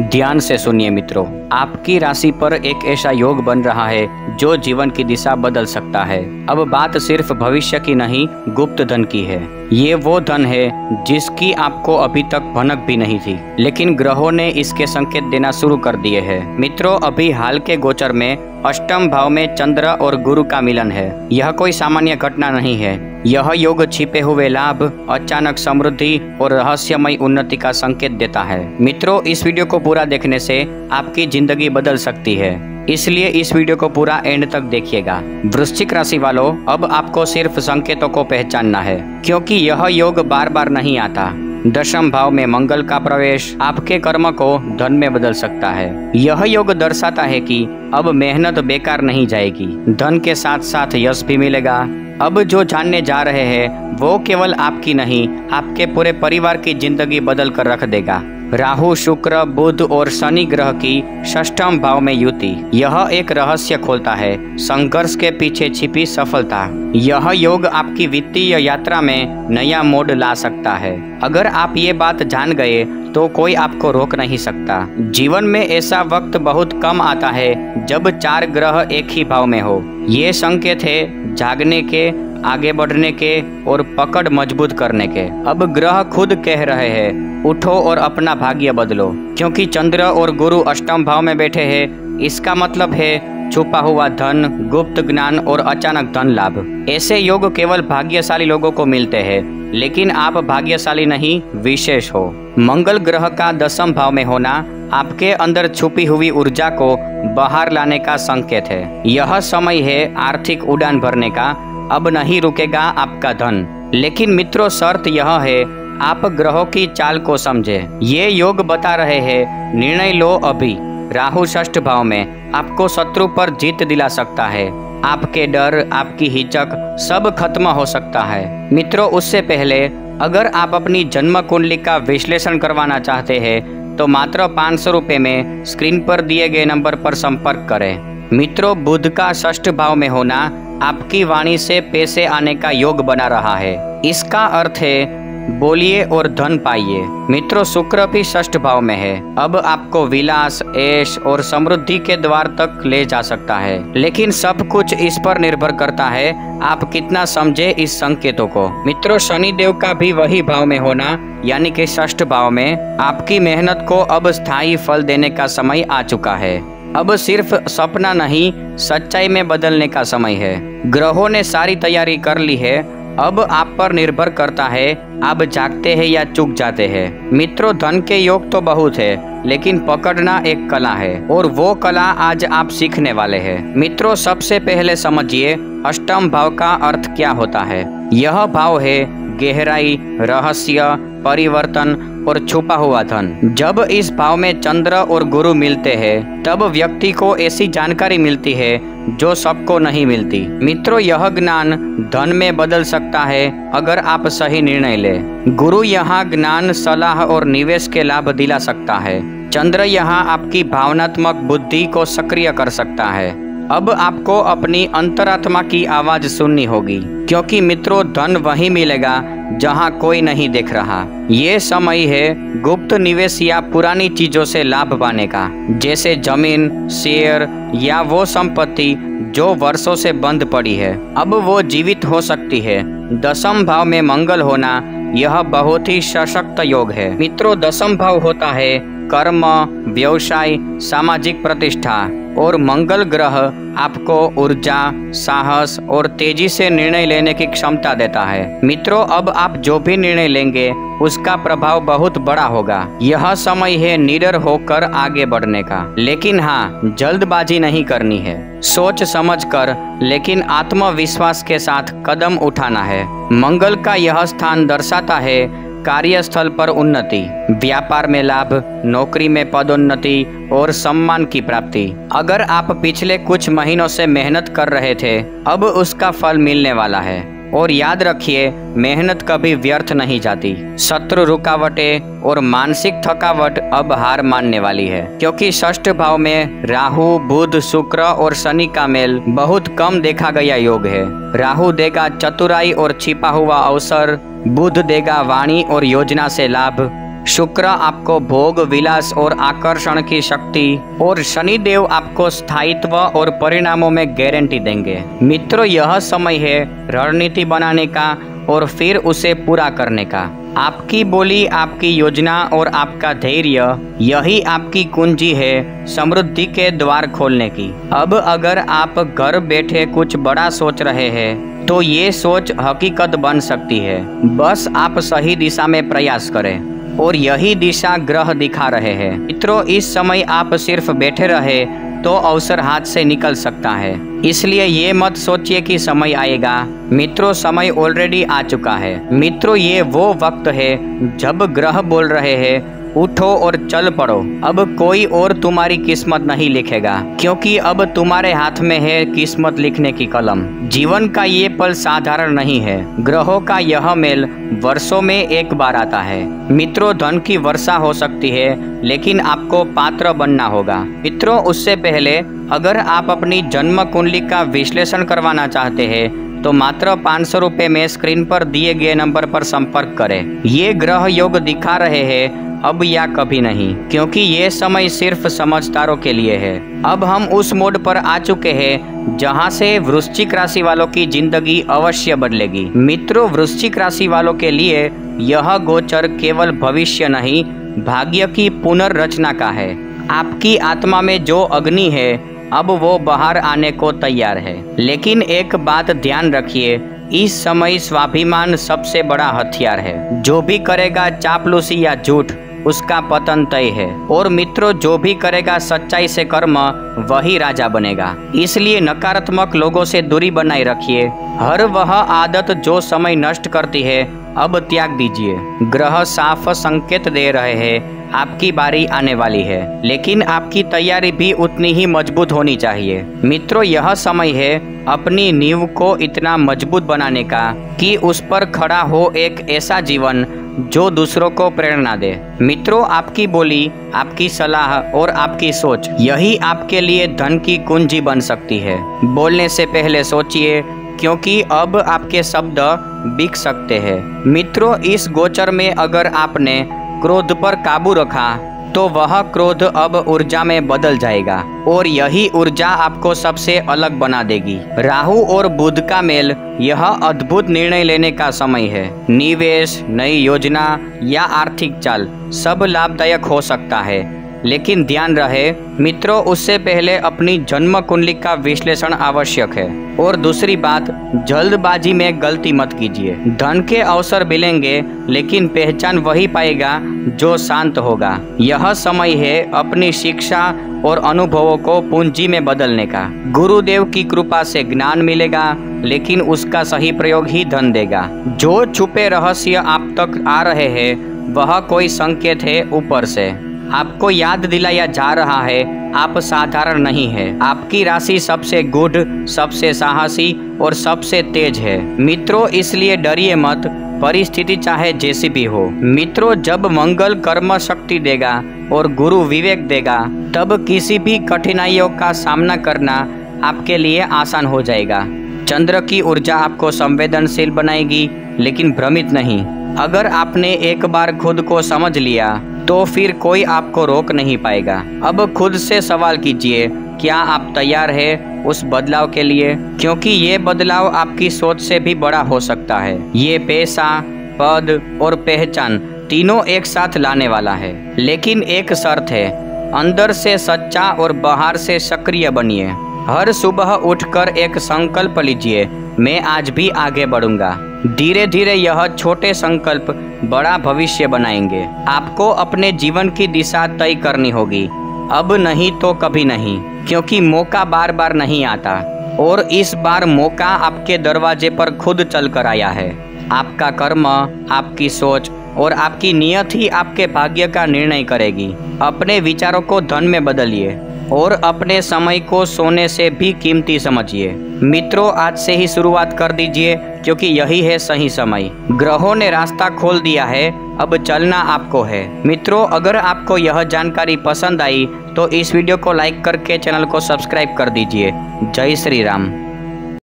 ध्यान से सुनिए मित्रों, आपकी राशि पर एक ऐसा योग बन रहा है जो जीवन की दिशा बदल सकता है। अब बात सिर्फ भविष्य की नहीं, गुप्त धन की है। ये वो धन है जिसकी आपको अभी तक भनक भी नहीं थी, लेकिन ग्रहों ने इसके संकेत देना शुरू कर दिए हैं। मित्रों, अभी हाल के गोचर में अष्टम भाव में चंद्र और गुरु का मिलन है। यह कोई सामान्य घटना नहीं है। यह योग छिपे हुए लाभ, अचानक समृद्धि और रहस्यमय उन्नति का संकेत देता है। मित्रों, इस वीडियो को पूरा देखने से आपकी जिंदगी बदल सकती है, इसलिए इस वीडियो को पूरा एंड तक देखिएगा। वृश्चिक राशि वालों, अब आपको सिर्फ संकेतों को पहचानना है, क्योंकि यह योग बार बार नहीं आता। दशम भाव में मंगल का प्रवेश आपके कर्म को धन में बदल सकता है। यह योग दर्शाता है कि अब मेहनत बेकार नहीं जाएगी, धन के साथ साथ यश भी मिलेगा। अब जो जानने जा रहे हैं वो केवल आपकी नहीं, आपके पूरे परिवार की जिंदगी बदल कर रख देगा। राहु, शुक्र, बुध और शनि ग्रह की षष्ठम भाव में युति, यह एक रहस्य खोलता है, संघर्ष के पीछे छिपी सफलता। यह योग आपकी वित्तीय यात्रा में नया मोड़ ला सकता है। अगर आप ये बात जान गए तो कोई आपको रोक नहीं सकता। जीवन में ऐसा वक्त बहुत कम आता है जब चार ग्रह एक ही भाव में हो। ये संकेत है जागने के, आगे बढ़ने के और पकड़ मजबूत करने के। अब ग्रह खुद कह रहे हैं, उठो और अपना भाग्य बदलो, क्योंकि चंद्र और गुरु अष्टम भाव में बैठे हैं। इसका मतलब है छुपा हुआ धन, गुप्त ज्ञान और अचानक धन लाभ। ऐसे योग केवल भाग्यशाली लोगों को मिलते हैं, लेकिन आप भाग्यशाली नहीं, विशेष हो। मंगल ग्रह का दशम भाव में होना आपके अंदर छुपी हुई ऊर्जा को बाहर लाने का संकेत है। यह समय है आर्थिक उड़ान भरने का। अब नहीं रुकेगा आपका धन। लेकिन मित्रों, शर्त यह है, आप ग्रहों की चाल को समझे। ये योग बता रहे हैं, निर्णय लो अभी। राहु षष्ठ भाव में आपको शत्रु पर जीत दिला सकता है। आपके डर, आपकी हिचक सब खत्म हो सकता है। मित्रों, उससे पहले अगर आप अपनी जन्म कुंडली का विश्लेषण करवाना चाहते हैं तो मात्र 500 रुपये में स्क्रीन पर दिए गए नंबर पर संपर्क करें। मित्रों, बुध का षष्ठ भाव में होना आपकी वाणी से पैसे आने का योग बना रहा है। इसका अर्थ है बोलिए और धन पाइए। मित्रों, शुक्र भी षष्ठ भाव में है। अब आपको विलास, ऐश और समृद्धि के द्वार तक ले जा सकता है, लेकिन सब कुछ इस पर निर्भर करता है आप कितना समझे इस संकेतों को। मित्रों, शनि देव का भी वही भाव में होना, यानी कि षष्ठ भाव में, आपकी मेहनत को अब स्थायी फल देने का समय आ चुका है। अब सिर्फ सपना नहीं, सच्चाई में बदलने का समय है। ग्रहों ने सारी तैयारी कर ली है। अब आप पर निर्भर करता है आप जागते हैं या चूक जाते हैं। मित्रों, धन के योग तो बहुत है, लेकिन पकड़ना एक कला है, और वो कला आज आप सीखने वाले हैं। मित्रों, सबसे पहले समझिए अष्टम भाव का अर्थ क्या होता है। यह भाव है गहराई, रहस्य, परिवर्तन और छुपा हुआ धन। जब इस भाव में चंद्र और गुरु मिलते हैं तब व्यक्ति को ऐसी जानकारी मिलती है जो सबको नहीं मिलती। मित्रों, यह ज्ञान धन में बदल सकता है अगर आप सही निर्णय ले। गुरु यहाँ ज्ञान, सलाह और निवेश के लाभ दिला सकता है। चंद्र यहाँ आपकी भावनात्मक बुद्धि को सक्रिय कर सकता है। अब आपको अपनी अंतरात्मा की आवाज सुननी होगी, क्योंकि मित्रों, धन वहीं मिलेगा जहां कोई नहीं देख रहा। ये समय है गुप्त निवेश या पुरानी चीजों से लाभ पाने का, जैसे जमीन, शेयर या वो संपत्ति जो वर्षों से बंद पड़ी है, अब वो जीवित हो सकती है। दशम भाव में मंगल होना यह बहुत ही सशक्त योग है। मित्रों, दशम भाव होता है कर्म, व्यवसाय, सामाजिक प्रतिष्ठा, और मंगल ग्रह आपको ऊर्जा, साहस और तेजी से निर्णय लेने की क्षमता देता है। मित्रों, अब आप जो भी निर्णय लेंगे उसका प्रभाव बहुत बड़ा होगा। यह समय है निडर होकर आगे बढ़ने का, लेकिन हाँ, जल्दबाजी नहीं करनी है। सोच समझकर लेकिन आत्मविश्वास के साथ कदम उठाना है। मंगल का यह स्थान दर्शाता है कार्यस्थल पर उन्नति, व्यापार में लाभ, नौकरी में पदोन्नति और सम्मान की प्राप्ति। अगर आप पिछले कुछ महीनों से मेहनत कर रहे थे, अब उसका फल मिलने वाला है। और याद रखिए, मेहनत कभी व्यर्थ नहीं जाती। शत्रु, रुकावटें और मानसिक थकावट अब हार मानने वाली है, क्योंकि षष्ठ भाव में राहु, बुध, शुक्र और शनि का मेल बहुत कम देखा गया योग है। राहु देगा चतुराई और छिपा हुआ अवसर, बुध देगा वाणी और योजना से लाभ, शुक्र आपको भोग विलास और आकर्षण की शक्ति और शनिदेव आपको स्थायित्व और परिणामों में गारंटी देंगे। मित्रों, यह समय है रणनीति बनाने का और फिर उसे पूरा करने का। आपकी बोली, आपकी योजना और आपका धैर्य, यही आपकी कुंजी है समृद्धि के द्वार खोलने की। अब अगर आप घर बैठे कुछ बड़ा सोच रहे हैं तो ये सोच हकीकत बन सकती है। बस आप सही दिशा में प्रयास करें और यही दिशा ग्रह दिखा रहे हैं। मित्रों, इस समय आप सिर्फ बैठे रहे तो अवसर हाथ से निकल सकता है, इसलिए ये मत सोचिए कि समय आएगा। मित्रों, समय ऑलरेडी आ चुका है। मित्रों, ये वो वक्त है जब ग्रह बोल रहे हैं उठो और चल पड़ो। अब कोई और तुम्हारी किस्मत नहीं लिखेगा, क्योंकि अब तुम्हारे हाथ में है किस्मत लिखने की कलम। जीवन का ये पल साधारण नहीं है। ग्रहों का यह मेल वर्षों में एक बार आता है। मित्रों, धन की वर्षा हो सकती है, लेकिन आपको पात्र बनना होगा। मित्रों, उससे पहले अगर आप अपनी जन्म कुंडली का विश्लेषण करवाना चाहते हैं तो मात्र 500 रुपए में स्क्रीन पर दिए गए नंबर पर संपर्क करें। ये ग्रह योग दिखा रहे हैं अब या कभी नहीं, क्योंकि ये समय सिर्फ समझदारों के लिए है। अब हम उस मोड पर आ चुके हैं जहां से वृश्चिक राशि वालों की जिंदगी अवश्य बदलेगी। मित्रों, वृश्चिक राशि वालों के लिए यह गोचर केवल भविष्य नहीं, भाग्य की पुनर्रचना का है। आपकी आत्मा में जो अग्नि है अब वो बाहर आने को तैयार है। लेकिन एक बात ध्यान रखिए, इस समय स्वाभिमान सबसे बड़ा हथियार है। जो भी करेगा चापलूसी या झूठ, उसका पतन तय है। और मित्रों, जो भी करेगा सच्चाई से कर्म, वही राजा बनेगा। इसलिए नकारात्मक लोगों से दूरी बनाए रखिए। हर वह आदत जो समय नष्ट करती है अब त्याग दीजिए। ग्रह साफ संकेत दे रहे हैं आपकी बारी आने वाली है, लेकिन आपकी तैयारी भी उतनी ही मजबूत होनी चाहिए। मित्रों, यह समय है अपनी नींव को इतना मजबूत बनाने का कि उस पर खड़ा हो एक ऐसा जीवन जो दूसरों को प्रेरणा दे। मित्रों, आपकी बोली, आपकी सलाह और आपकी सोच, यही आपके लिए धन की कुंजी बन सकती है। बोलने से पहले सोचिए, क्योंकि अब आपके शब्द बिक सकते हैं। मित्रों, इस गोचर में अगर आपने क्रोध पर काबू रखा तो वह क्रोध अब ऊर्जा में बदल जाएगा और यही ऊर्जा आपको सबसे अलग बना देगी। राहु और बुध का मेल, यह अद्भुत निर्णय लेने का समय है। निवेश, नई योजना या आर्थिक चाल सब लाभदायक हो सकता है, लेकिन ध्यान रहे मित्रों, उससे पहले अपनी जन्म कुंडली का विश्लेषण आवश्यक है। और दूसरी बात, जल्दबाजी में गलती मत कीजिए। धन के अवसर मिलेंगे, लेकिन पहचान वही पाएगा जो शांत होगा। यह समय है अपनी शिक्षा और अनुभवों को पूंजी में बदलने का। गुरुदेव की कृपा से ज्ञान मिलेगा, लेकिन उसका सही प्रयोग ही धन देगा। जो छुपे रहस्य आप तक आ रहे हैं वह कोई संकेत है ऊपर से। आपको याद दिलाया जा रहा है आप साधारण नहीं है। आपकी राशि सबसे गुड, सबसे साहसी और सबसे तेज है। मित्रों, इसलिए डरिए मत, परिस्थिति चाहे जैसी भी हो। मित्रों, जब मंगल कर्म शक्ति देगा और गुरु विवेक देगा, तब किसी भी कठिनाइयों का सामना करना आपके लिए आसान हो जाएगा। चंद्र की ऊर्जा आपको संवेदनशील बनाएगी, लेकिन भ्रमित नहीं। अगर आपने एक बार खुद को समझ लिया तो फिर कोई आपको रोक नहीं पाएगा। अब खुद से सवाल कीजिए, क्या आप तैयार हैं उस बदलाव के लिए? क्योंकि ये बदलाव आपकी सोच से भी बड़ा हो सकता है। ये पैसा, पद और पहचान तीनों एक साथ लाने वाला है। लेकिन एक शर्त है, अंदर से सच्चा और बाहर से सक्रिय बनिए। हर सुबह उठकर एक संकल्प लीजिए, मैं आज भी आगे बढ़ूंगा। धीरे धीरे यह छोटे संकल्प बड़ा भविष्य बनाएंगे। आपको अपने जीवन की दिशा तय करनी होगी, अब नहीं तो कभी नहीं, क्योंकि मौका बार बार नहीं आता और इस बार मौका आपके दरवाजे पर खुद चल कर आया है। आपका कर्म, आपकी सोच और आपकी नियत ही आपके भाग्य का निर्णय करेगी। अपने विचारों को धन में बदलिए और अपने समय को सोने से भी कीमती समझिए। मित्रों, आज से ही शुरुआत कर दीजिए, क्योंकि यही है सही समय। ग्रहों ने रास्ता खोल दिया है, अब चलना आपको है। मित्रों, अगर आपको यह जानकारी पसंद आई तो इस वीडियो को लाइक करके चैनल को सब्सक्राइब कर दीजिए। जय श्री राम।